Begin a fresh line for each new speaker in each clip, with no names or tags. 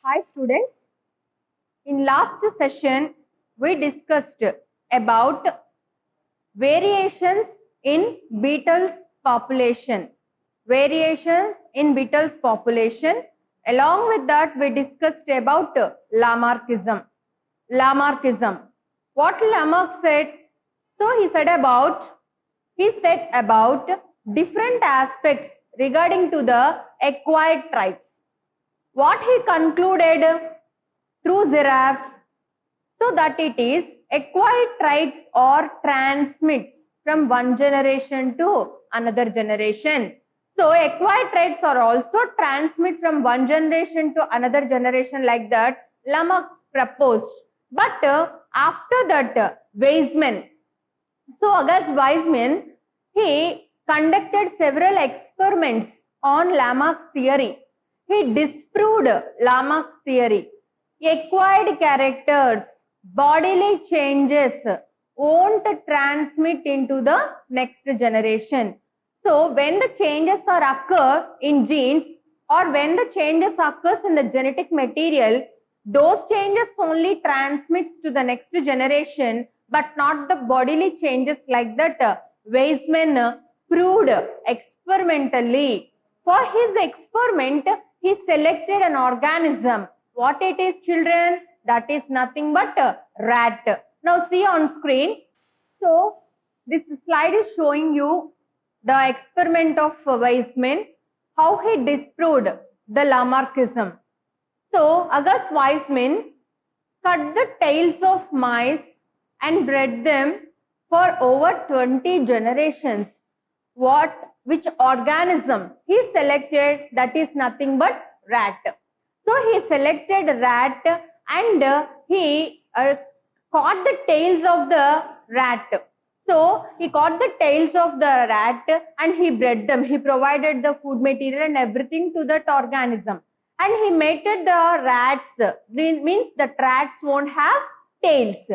Hi students, in last session we discussed about variations in beetles population. Variations in beetles population. Along with that we discussed about Lamarckism. Lamarckism. What Lamarck said? So he said about different aspects regarding to the acquired traits. What he concluded through giraffes, so that it is acquired traits or transmits from one generation to another generation. So acquired traits are also transmit from one generation to another generation, like that Lamarck proposed. But after that Weizmann, so August Weizmann, he conducted several experiments on Lamarck's theory. He disproved Lamarck's theory. Acquired characters, bodily changes won't transmit into the next generation. So when the changes are occur in genes or when the changes occurs in the genetic material, those changes only transmits to the next generation, but not the bodily changes, like that Weizmann proved experimentally. For his experiment, he selected an organism. What it is, children? That is nothing but a rat. Now see on screen. So this slide is showing you the experiment of Weizmann, how he disproved the Lamarckism. So August Weizmann cut the tails of mice and bred them for over 20 generations. Which organism he selected? That is nothing but rat. So he selected rat and he caught the tails of the rat. So he caught the tails of the rat and he bred them. He provided the food material and everything to that organism. And he mated the rats, means the rats won't have tails.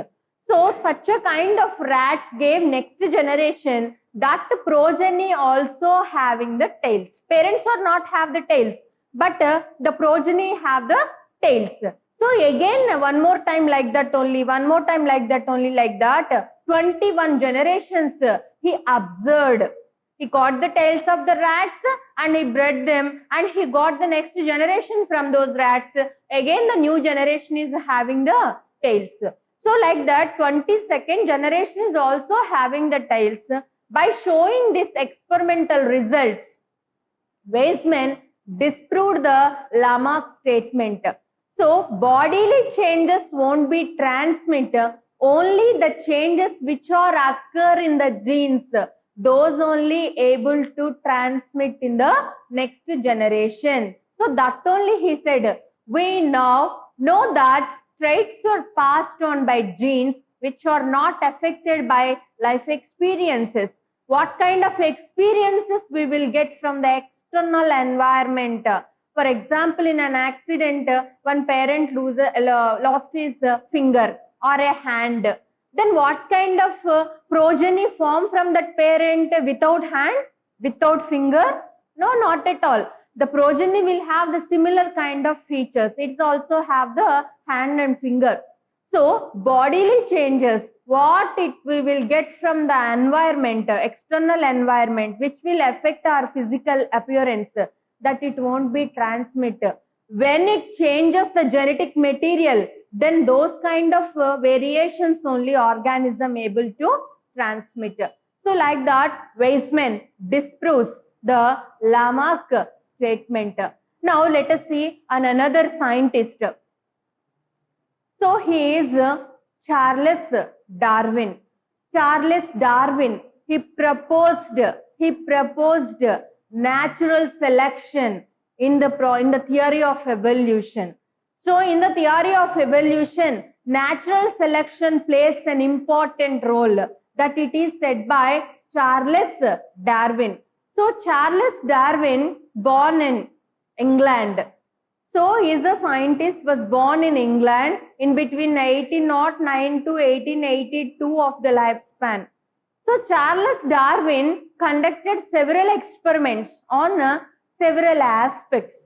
So such a kind of rats gave next generation that progeny also having the tails. Parents are not have the tails, but the progeny have the tails. So again one more time like that only, 21 generations he observed. He caught the tails of the rats and he bred them and he got the next generation from those rats. Again the new generation is having the tails. So like that 22nd generation is also having the tails. By showing this experimental results, Weizmann disproved the Lamarck statement. So bodily changes won't be transmitted, only the changes which are occur in the genes, those only able to transmit in the next generation. So that only he said, we now know that traits are passed on by genes which are not affected by life experiences. What kind of experiences we will get from the external environment? For example, in an accident, one parent lost his finger or a hand. Then what kind of progeny form from that parent without hand, without finger? No, not at all. The progeny will have the similar kind of features. It's also have the hand and finger. So bodily changes, what we will get from the environment, external environment, which will affect our physical appearance, that it won't be transmitted. When it changes the genetic material, then those kind of variations only organism able to transmit. So like that, Weizmann disproves the Lamarck statement. Now let us see another scientist. So he is Charles Darwin. Charles Darwin, he proposed natural selection in the theory of evolution. So in the theory of evolution, natural selection plays an important role, that it is said by Charles Darwin. So Charles Darwin, born in England. So he is a scientist, was born in England in between 1809 to 1882 of the lifespan. So Charles Darwin conducted several experiments on several aspects.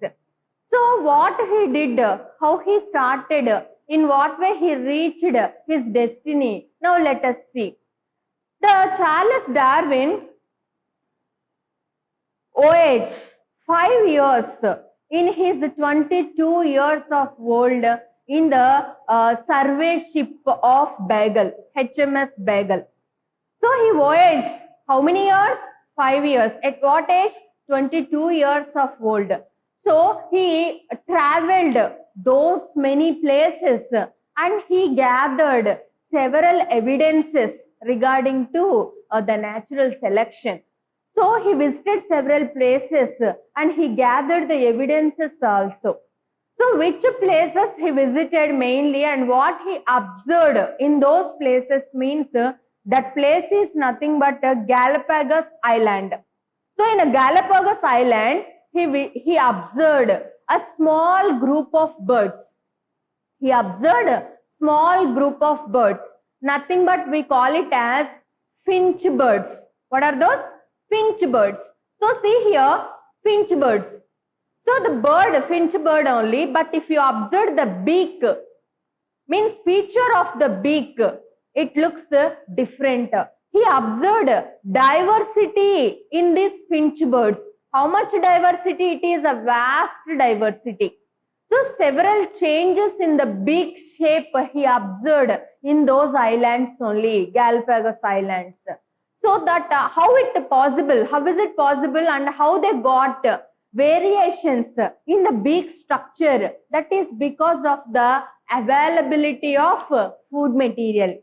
So what he did, how he started, in what way he reached his destiny. Now let us see. The Charles Darwin voyaged 5 years in his 22 years of old in the survey ship of Beagle, HMS Beagle. So he voyaged how many years? 5 years. At what age? 22 years of old. So he traveled those many places and he gathered several evidences regarding to the natural selection. So he visited several places and he gathered the evidences also. So which places he visited mainly and what he observed in those places means that place is nothing but a Galapagos Island. So in a Galapagos Island, he observed a small group of birds. He observed a small group of birds. Nothing but we call it as finch birds. What are those? Finch birds. So see here, finch birds. So the bird, finch bird only, but if you observe the beak, means feature of the beak, it looks different. He observed diversity in these finch birds. How much diversity? It is a vast diversity. So several changes in the beak shape he observed in those islands only, Galapagos Islands. So that how it possible, how is it possible and how they got variations in the beak structure, that is because of the availability of food material.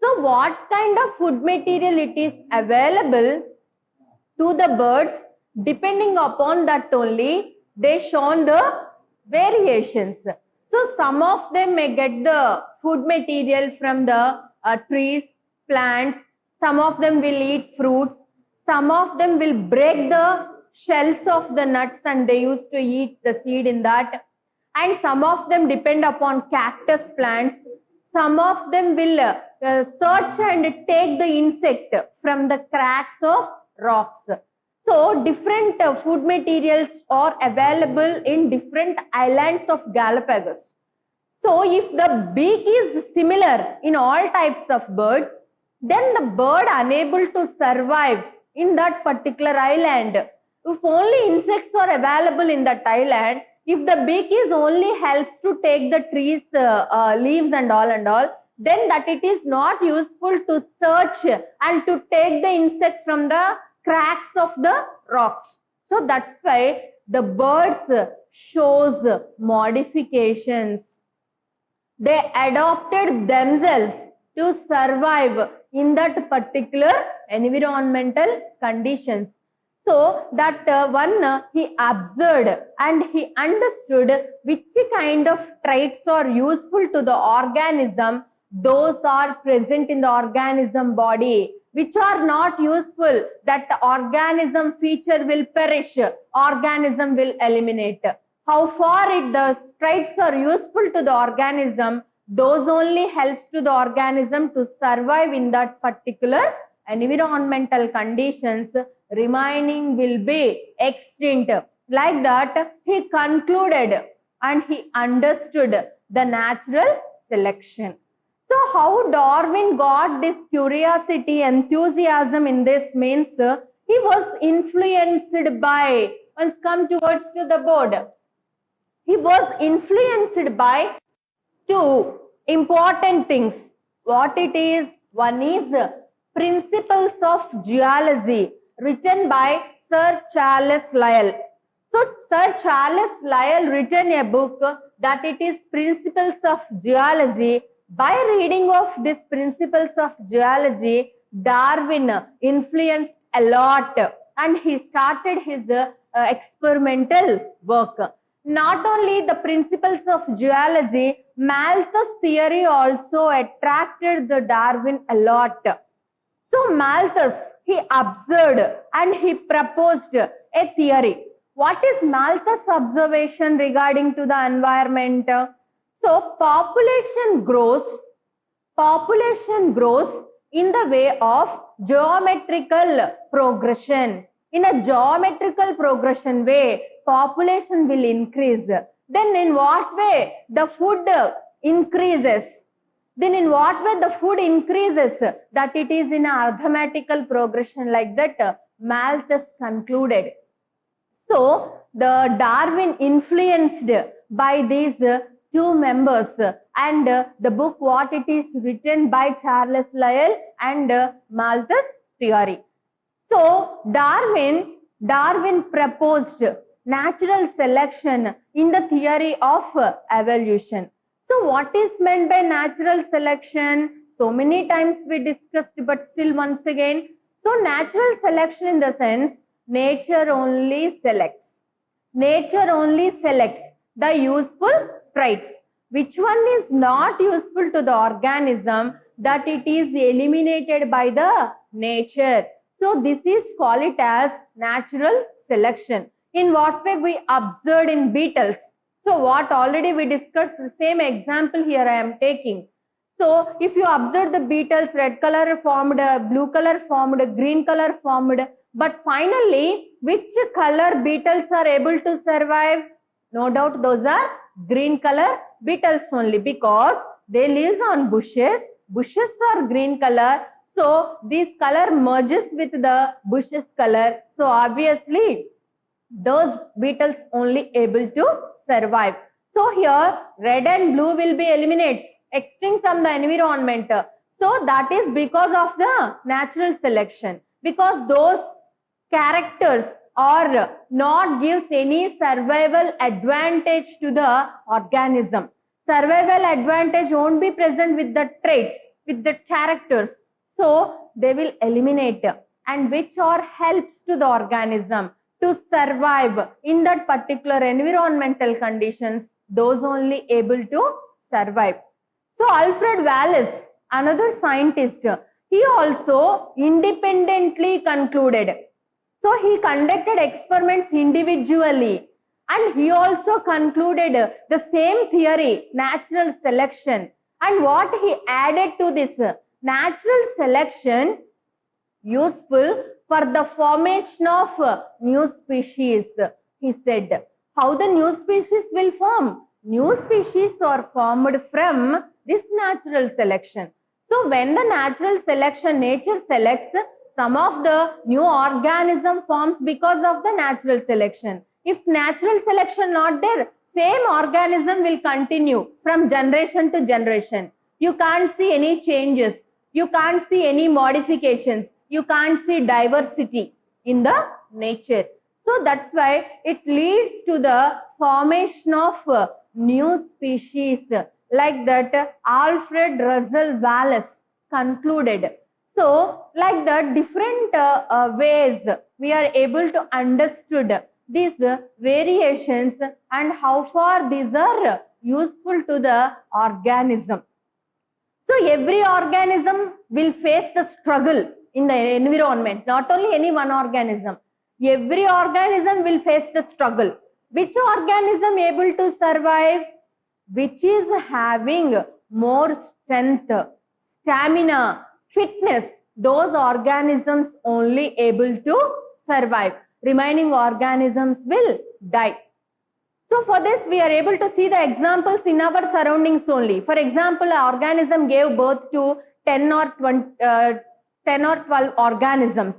So what kind of food material it is available to the birds, depending upon that only they shown the variations. So some of them may get the food material from the trees, plants, some of them will eat fruits, some of them will break the shells of the nuts and they used to eat the seed in that, and some of them depend upon cactus plants, some of them will search and take the insect from the cracks of rocks. So different food materials are available in different islands of Galapagos. So if the beak is similar in all types of birds, then the bird unable to survive in that particular island. If only insects are available in that island, if the beak is only helps to take the trees leaves and all, then that it is not useful to search and to take the insect from the cracks of the rocks. So that's why the birds shows modifications. They adopted themselves to survive in that particular environmental conditions. So that he observed and he understood which kind of traits are useful to the organism, those are present in the organism body. Which are not useful, that organism feature will perish, organism will eliminate. How far the traits are useful to the organism, those only helps to the organism to survive in that particular environmental conditions, remaining will be extinct. Like that, he concluded and he understood the natural selection. So how Darwin got this curiosity, enthusiasm in this means he was influenced by, let's come towards to the board. He was influenced by two important things. What it is? One is Principles of Geology, written by Sir Charles Lyell. So Sir Charles Lyell written a book that it is Principles of Geology. By reading of these Principles of Geology, Darwin influenced a lot and he started his experimental work. Not only the Principles of Geology, Malthus theory also attracted the Darwin a lot. So Malthus, he observed and he proposed a theory. What is Malthus' observation regarding to the environment? So population grows in the way of geometrical progression. In a geometrical progression way, population will increase. Then in what way the food increases? Then in what way the food increases? That it is in a arithmetical progression, like that Malthus concluded. So the Darwin influenced by these two members, and the book what it is written by Charles Lyell and Malthus theory. So Darwin proposed natural selection in the theory of evolution. So what is meant by natural selection? So many times we discussed, but still once again. So natural selection in the sense, nature only selects. Nature only selects the useful traits. Which one is not useful to the organism, that it is eliminated by the nature. So this is called it as natural selection. In what way we observed in beetles? So what already we discussed, the same example here I am taking. So if you observe the beetles, red color formed, blue color formed, green color formed, but finally which color beetles are able to survive? No doubt those are green color beetles only, because they live on bushes. Bushes are green color. So this color merges with the bushes color. So obviously those beetles only able to survive. So here red and blue will be eliminated, extinct from the environment. So that is because of the natural selection, because those characters or not gives any survival advantage to the organism. Survival advantage won't be present with the traits, with the characters. So they will eliminate, and which are helps to the organism to survive in that particular environmental conditions, those only able to survive. So Alfred Wallace, another scientist, he also independently concluded. So he conducted experiments individually, and he also concluded the same theory, natural selection. And what he added to this, natural selection useful for the formation of new species. He said, how the new species will form? New species are formed from this natural selection. So when the natural selection, nature selects, some of the new organism forms because of the natural selection. If natural selection not there, same organism will continue from generation to generation. You can't see any changes. You can't see any modifications. You can't see diversity in the nature. So that's why it leads to the formation of new species, like that Alfred Russel Wallace concluded. So like that, different ways we are able to understood these variations and how far these are useful to the organism. So every organism will face the struggle in the environment, not only any one organism. Every organism will face the struggle. Which organism able to survive? Which is having more strength, stamina, fitness, those organisms only able to survive. Remaining organisms will die. So for this we are able to see the examples in our surroundings only. For example, an organism gave birth to 10 or 12 organisms.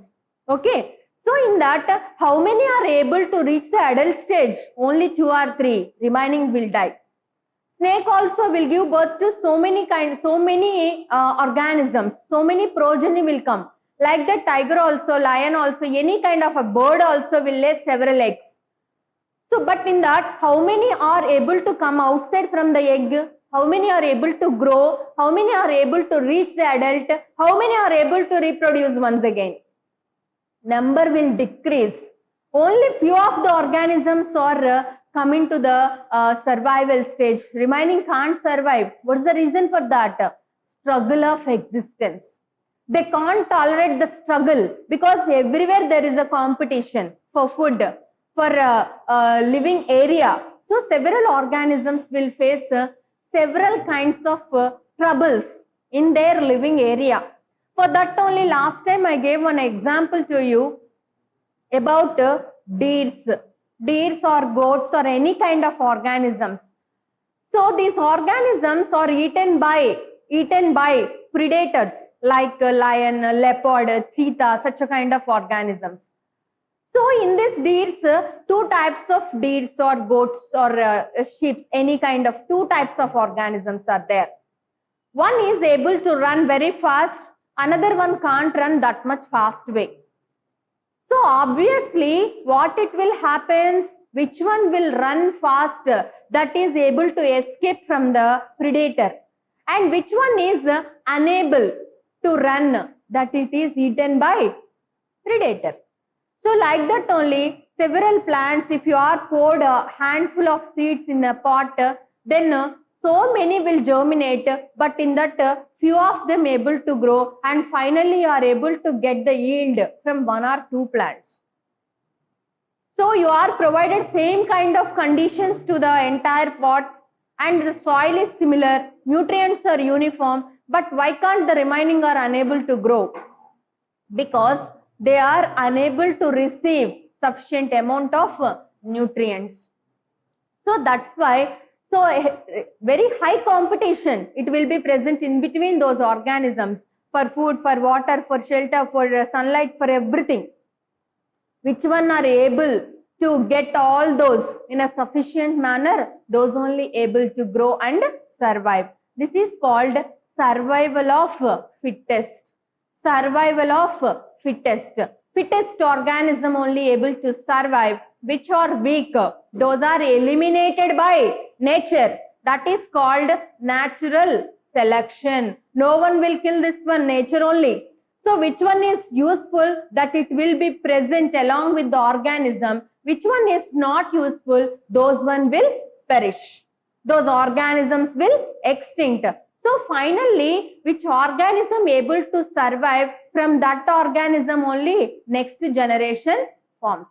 Okay. So in that, how many are able to reach the adult stage? Only 2 or 3. Remaining will die. Snake also will give birth to so many organisms. So many progeny will come. Like the tiger also, lion also, any kind of a bird also will lay several eggs. So, but in that, how many are able to come outside from the egg? How many are able to grow? How many are able to reach the adult? How many are able to reproduce once again? Number will decrease. Only few of the organisms are coming to the survival stage. Remaining can't survive. What is the reason for that? Struggle of existence. They can't tolerate the struggle because everywhere there is a competition for food, for living area. So several organisms will face several kinds of troubles in their living area. For that only last time I gave one example to you about deers. deers or goats or any kind of organisms. So these organisms are eaten by predators like lion, leopard, cheetah, such a kind of organisms. So in this deers, two types of deers or goats or sheep, any kind of two types of organisms are there. One is able to run very fast, another one can't run that much fast way. So obviously what it will happen, which one will run faster, that is able to escape from the predator, and which one is unable to run, that it is eaten by predator. So like that only, several plants, if you are poured a handful of seeds in a pot, then so many will germinate, but in that few of them able to grow, and finally you are able to get the yield from one or two plants. So you are provided same kind of conditions to the entire pot, and the soil is similar, nutrients are uniform, but why can't the remaining are unable to grow? Because they are unable to receive sufficient amount of nutrients. So that's why, so very high competition, it will be present in between those organisms for food, for water, for shelter, for sunlight, for everything. Which one are able to get all those in a sufficient manner, those only able to grow and survive. This is called survival of fittest. Survival of fittest. Fittest organism only able to survive. Which are weak, those are eliminated by nature. That is called natural selection. No one will kill this one, nature only. So which one is useful, that it will be present along with the organism. Which one is not useful, those one will perish. Those organisms will extinct. So finally, which organism able to survive, from that organism only next generation forms.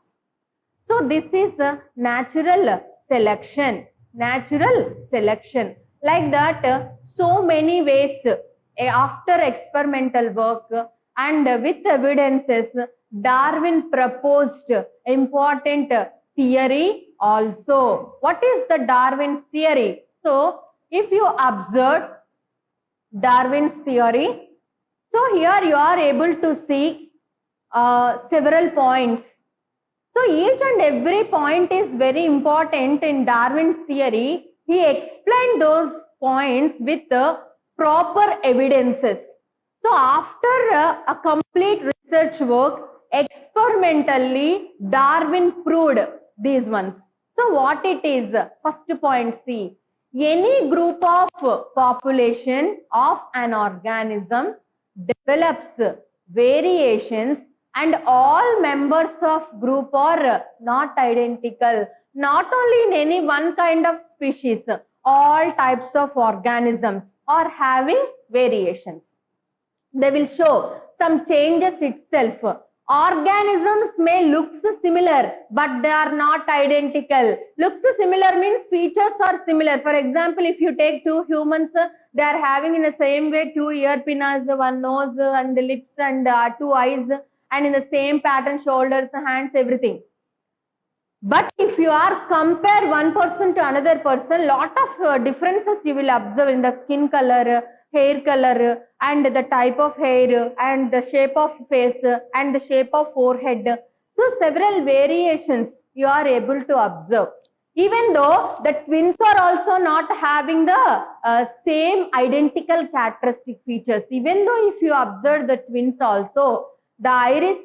So this is a natural selection. Natural selection. Like that, so many ways after experimental work and with evidences, Darwin proposed important theory also. What is the Darwin's theory? So if you observe Darwin's theory, so here you are able to see several points. So each and every point is very important in Darwin's theory. He explained those points with proper evidences. So after a complete research work, experimentally Darwin proved these ones. So what it is? First point, see. Any group of population of an organism develops variations, and all members of group are not identical. Not only in any one kind of species, all types of organisms are having variations. They will show some changes itself. Organisms may look similar, but they are not identical. Looks similar means features are similar. For example, if you take two humans, they are having in the same way two ear pinners, one nose and lips and two eyes, and in the same pattern, shoulders, hands, everything. But if you are compare one person to another person, lot of differences you will observe in the skin color, hair color, and the type of hair, and the shape of face, and the shape of forehead. So several variations you are able to observe. Even though the twins are also not having the same identical characteristic features. Even though if you observe the twins also, the iris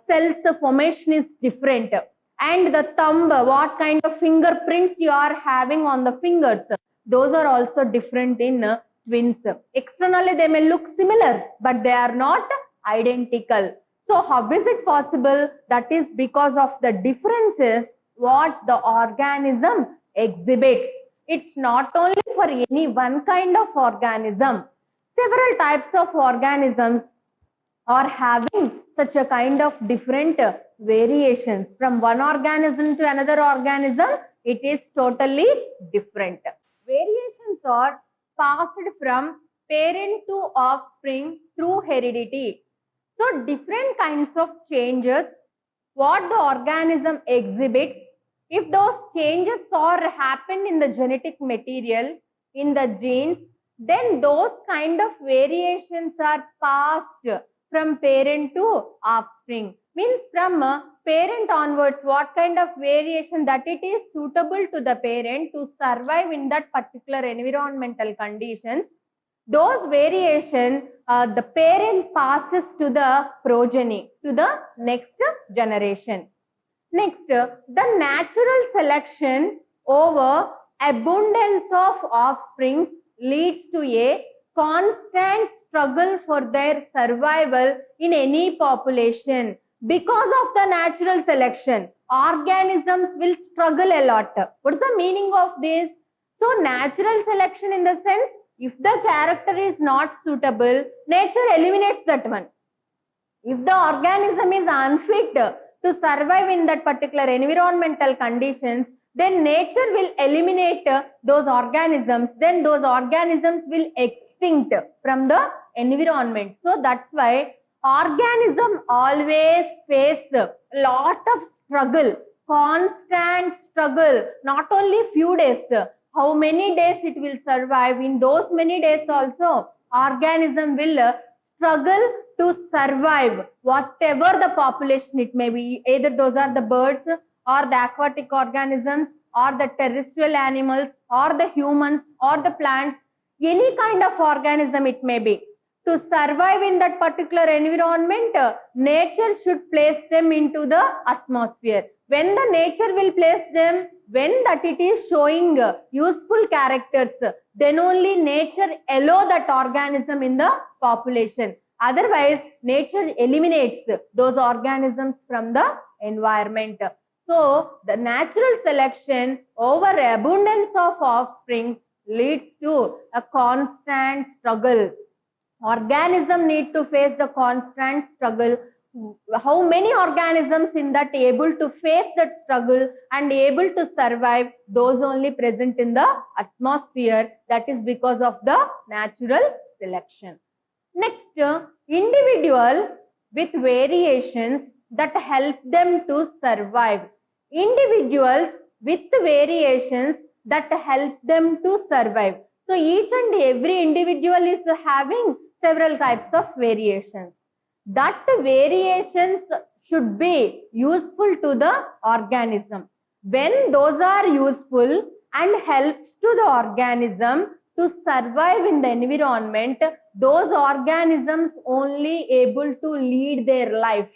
cells formation is different. And the thumb, what kind of fingerprints you are having on the fingers, those are also different in twins. Externally they may look similar, but they are not identical. So how is it possible? That is because of the differences what the organism exhibits. It's not only for any one kind of organism. Several types of organisms are having such a kind of different variations. From one organism to another organism, it is totally different. Variations are passed from parent to offspring through heredity. So different kinds of changes what the organism exhibits If those changes are happened in the genetic material, in the genes, then those kind of variations are passed from parent to offspring. Means from parent onwards, what kind of variation that it is suitable to the parent to survive in that particular environmental conditions, those variation the parent passes to the progeny, to the next generation. Next, the natural selection over abundance of offsprings leads to a constant struggle for their survival in any population. Because of the natural selection, organisms will struggle a lot. What is the meaning of this? So, natural selection in the sense, if the character is not suitable, nature eliminates that one. If the organism is unfit to survive in that particular environmental conditions, then nature will eliminate those organisms, then those organisms will extinct from the environment. So that's why organism always face a lot of struggle, constant struggle, not only few days, how many days it will survive. In those many days also, organism will struggle to survive whatever the population it may be, either those are the birds or the aquatic organisms or the terrestrial animals or the humans or the plants, any kind of organism it may be. To survive in that particular environment, nature should place them into the atmosphere. When the nature will place them, when that it is showing useful characters, then only nature allow that organism in the population. Otherwise, nature eliminates those organisms from the environment. So, the natural selection over abundance of offsprings leads to a constant struggle. Organism need to face the constant struggle. How many organisms in that able to face that struggle and able to survive? Those only present in the atmosphere. That is because of the natural selection. Next, individuals with variations that help them to survive. Individuals with variations that help them to survive. So each and every individual is having several types of variations. That variations should be useful to the organism. When those are useful and helps to the organism to survive in the environment, those organisms only able to lead their life.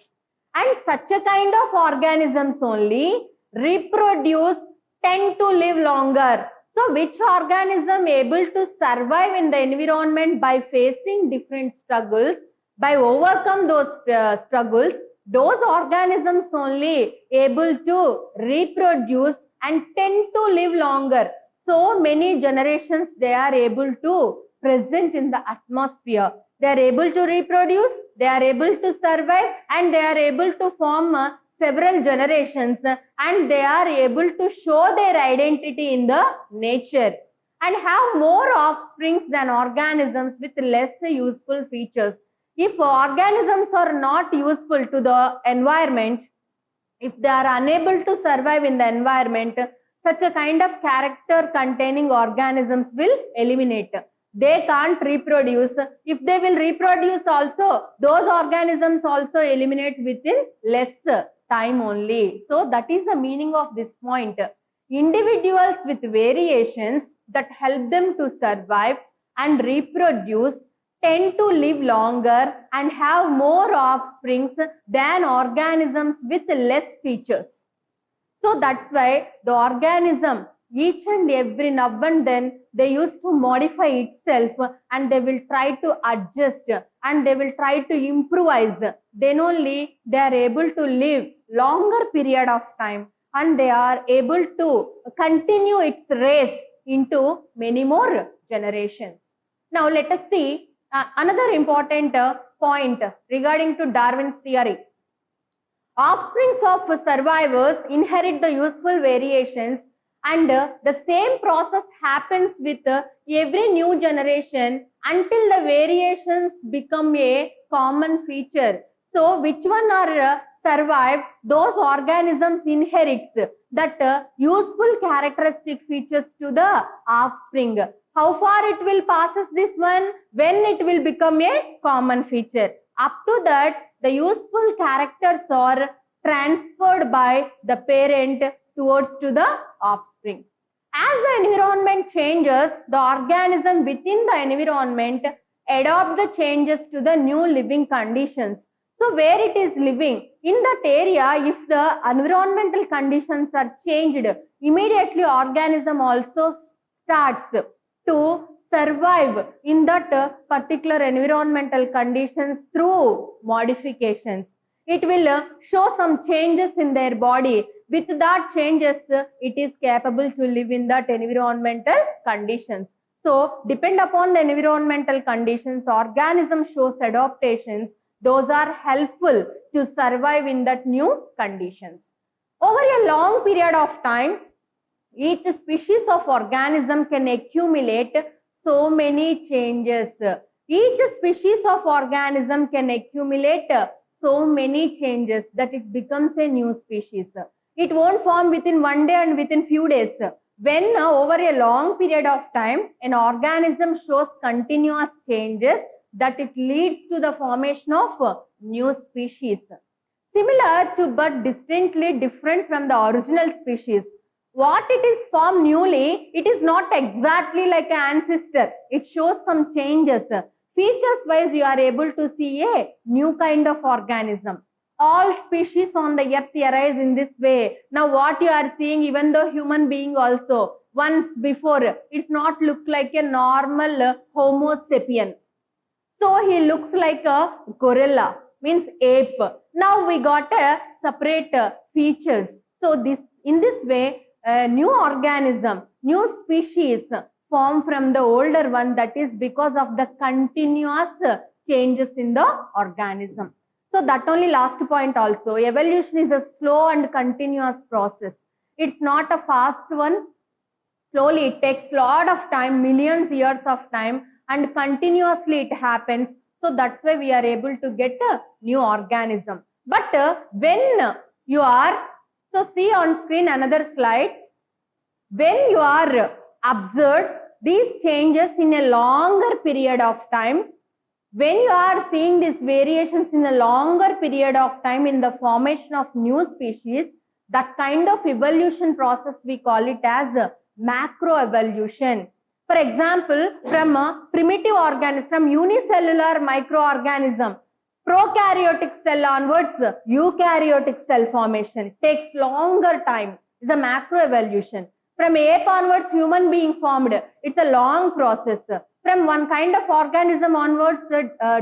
And such a kind of organisms only reproduce, tend to live longer. So which organism able to survive in the environment by facing different struggles, by overcome those struggles, those organisms only able to reproduce and tend to live longer. So many generations they are able to present in the atmosphere. They are able to reproduce, they are able to survive, and they are able to form several generations, and they are able to show their identity in the nature and have more offsprings than organisms with less useful features. If organisms are not useful to the environment, if they are unable to survive in the environment, such a kind of character containing organisms will eliminate. They can't reproduce. If they will reproduce also, those organisms also eliminate within less time only. So that is the meaning of this point. Individuals with variations that help them to survive and reproduce tend to live longer and have more offsprings than organisms with less features. So that's why the organism, each and every now and then, they used to modify itself and they will try to adjust and they will try to improvise. Then only they are able to live longer period of time and they are able to continue its race into many more generations. Now let us see another important point regarding to Darwin's theory. Offsprings of survivors inherit the useful variations, and the same process happens with every new generation until the variations become a common feature. So which one are survive, those organisms inherits that useful characteristic features to the offspring. How far it will passes this one? When it will become a common feature. Up to that, the useful characters are transferred by the parent towards to the offspring. As the environment changes, the organism within the environment adopt the changes to the new living conditions. So where it is living, in that area, if the environmental conditions are changed, immediately organism also starts to survive in that particular environmental conditions through modifications. It will show some changes in their body. With that changes, it is capable to live in that environmental conditions. So, depend upon the environmental conditions, organism shows adaptations. Those are helpful to survive in that new conditions. Over a long period of time, each species of organism can accumulate so many changes. Each species of organism can accumulate so many changes that it becomes a new species. It won't form within one day and within few days. When over a long period of time, an organism shows continuous changes, that it leads to the formation of new species. Similar to but distinctly different from the original species. What it is formed newly, it is not exactly like an ancestor. It shows some changes. Features wise, you are able to see a new kind of organism. All species on the earth arise in this way. Now what you are seeing, even though human being also, once before, it's not look like a normal Homo sapien. So he looks like a gorilla, means ape. Now we got a separate features. So this, in this way, a new organism, new species form from the older one. That is because of the continuous changes in the organism. So that only last point also. Evolution is a slow and continuous process. It's not a fast one. Slowly, it takes lot of time, millions years of time, and continuously it happens. So that's why we are able to get a new organism. But when you are, so see on screen another slide. When you are observed these changes in a longer period of time, when you are seeing these variations in a longer period of time in the formation of new species, that kind of evolution process we call it as macroevolution. For example, from primitive organism, from unicellular microorganism, prokaryotic cell onwards, eukaryotic cell formation takes longer time. It's a macroevolution. From ape onwards, human being formed. It's a long process. From one kind of organism onwards,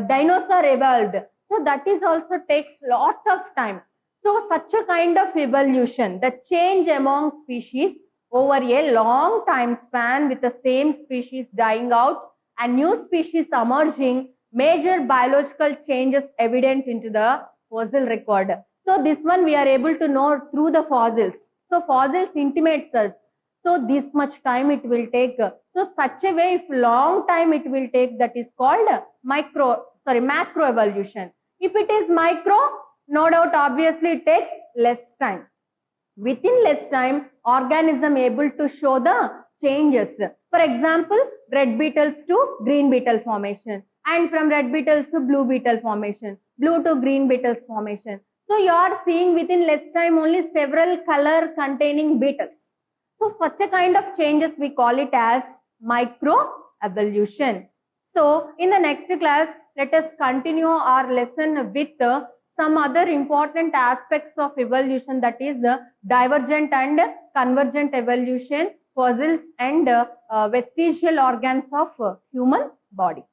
dinosaur evolved. So that is also takes lot of time. So such a kind of evolution, the change among species over a long time span with the same species dying out and new species emerging, major biological changes evident into the fossil record. So this one we are able to know through the fossils. So fossils intimates us. So this much time it will take. So such a way, if long time it will take, that is called macroevolution. If it is micro, no doubt obviously it takes less time. Within less time, organism able to show the changes. For example, red beetles to green beetle formation, and from red beetles to blue beetle formation, blue to green beetles formation. So you are seeing within less time only several color containing beetles. So such a kind of changes we call it as microevolution. So in the next class, let us continue our lesson with some other important aspects of evolution, that is divergent and convergent evolution, fossils and vestigial organs of human body.